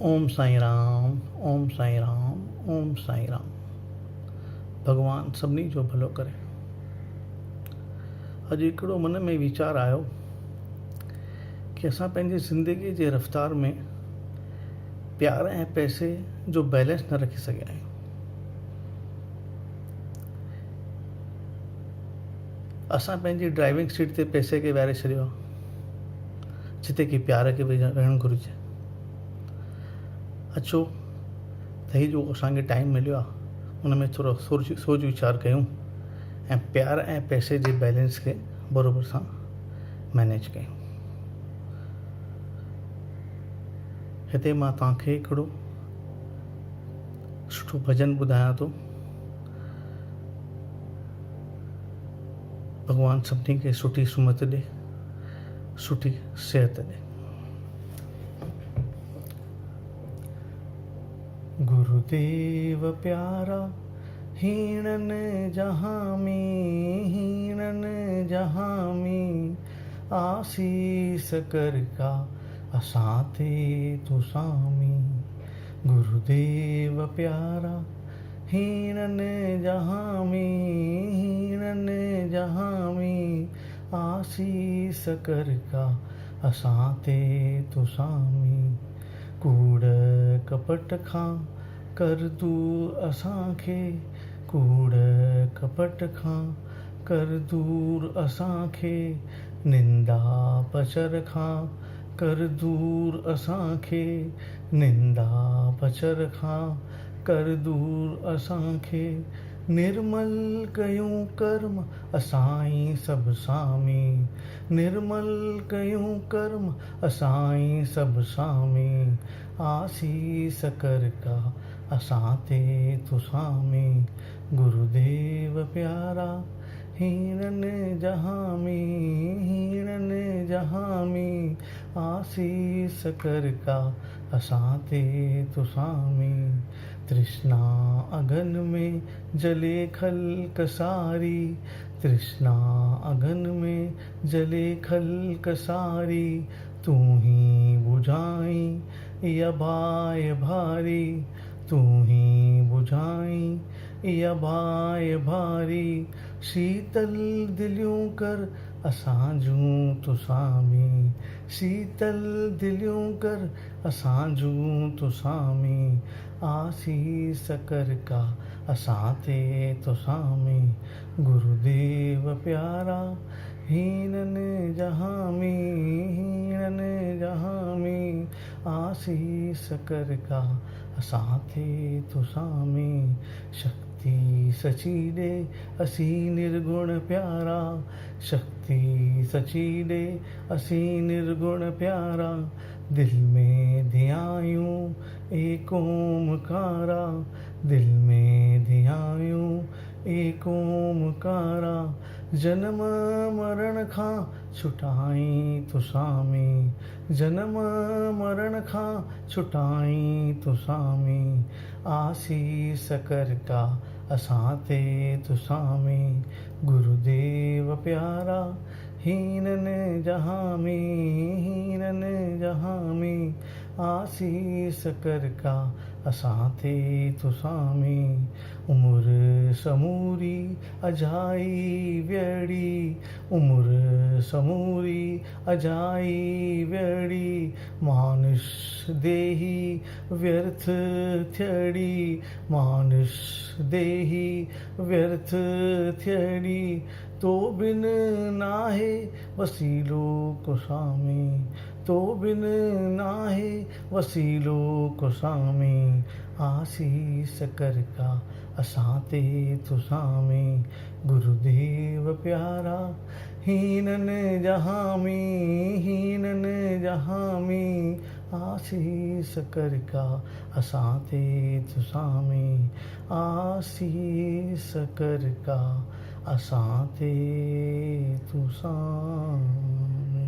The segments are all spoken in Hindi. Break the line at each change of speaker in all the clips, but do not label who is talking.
ओम साईं राम, ओम साईं राम, ओम साईं राम। भगवान सभिनी जो भलो करे। अॼु हिकिड़ो मन में वीचार आयो कि असां पंहिंजी ज़िंदगी जे रफ़्तार में प्यार ऐं पैसे जो बैलेंस न रखी सघिया आहियूं। असां पंहिंजी ड्राइविंग सीट ते पैसे खे विहारे छॾियो आहे, जिते कि प्यार खे वेहणु घुरिजे। अचो त ही जो असांखे टाइम मिलियो आहे उन में थोरो सोच वीचार कयूं ऐं प्यार ऐं पैसे जे बैलेंस खे बराबरि सां मैनेज कयूं। हिते मां तव्हांखे हिकिड़ो सुठो भॼन ॿुधायां थो। भगवान सभिनी खे सुठी सुमत ॾे, सुठी सिहत ॾे। गुरुदेव प्यारा हीणन जहाँ में आसीस कर का असां ते तू सामी। गुरुदेव प्यारा हीणन जहाँ में आसीस कर का असां ते तू सामी। कूड़ कपट खां कर दूर असांखे, कूड़ कपट खां कर दूर असांखे। निंदा पचर खां कर दूर असांखे, निंदा पचर खां कर दूर असांखे। निर्मल कयूं कर्म असाईं सभु सामी, निर्मल कयूं कर्म असाईं सभु सामी। आसीस कर का असां ते तू सामी। गुरुदेव प्यारा हीणन जहाँ में आसीस कर का असां ते तू सामी। तृष्णा अगन में जले खल्क सारी, तृष्णा अगन में जले खल्क सारी। तू ही बुझाई या बाय भारी, तू ही बुझाई या बाय भारी। शीतल दिलियूं कर असां जूं तू सामी, शीतल दिलियूं कर असां जूं तू सामी। आसीस कर का असां ते तू सामी। गुरुदेव प्यारा हीणन जहाँ में आसीस कर का असां ते तू सामी। शक्ति सची ॾे असीं निर्गुण प्यारा, शक्ति सची ॾे असीं निर्गुण प्यारा। दिल में ध्यायूं एक ओमकारा, दिल में ध्यायूं एक ओमकारा। जन्म मरण खां छुटाई तू सामी, जन्म मरण खां छुटाई तू सामी। आसीस कर का असां ते तू सामी। गुरुदेव प्यारा हीणन जहाँ में आसीस कर का असां ते तू सामी। उम्र समूरी अजाई वेड़ी, उम्र समूरी अजाई वेड़ी। मानुष देही व्यर्थ थियड़ी, मानुष देही व्यर्थ थियड़ी। तो बिन नाहे वसीलो को सामी, तो बिन नाहे वसीलो को सामी। आसीस कर का असां ते तू सामी। गुरुदेव प्यारा हीणन जहाँ में आसीस कर का असां ते तू सामी। आसीस कर का असां ते तू सामी।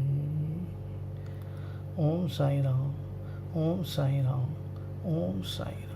ओम साईं राम, ओम साईं राम, ओम साईं राम।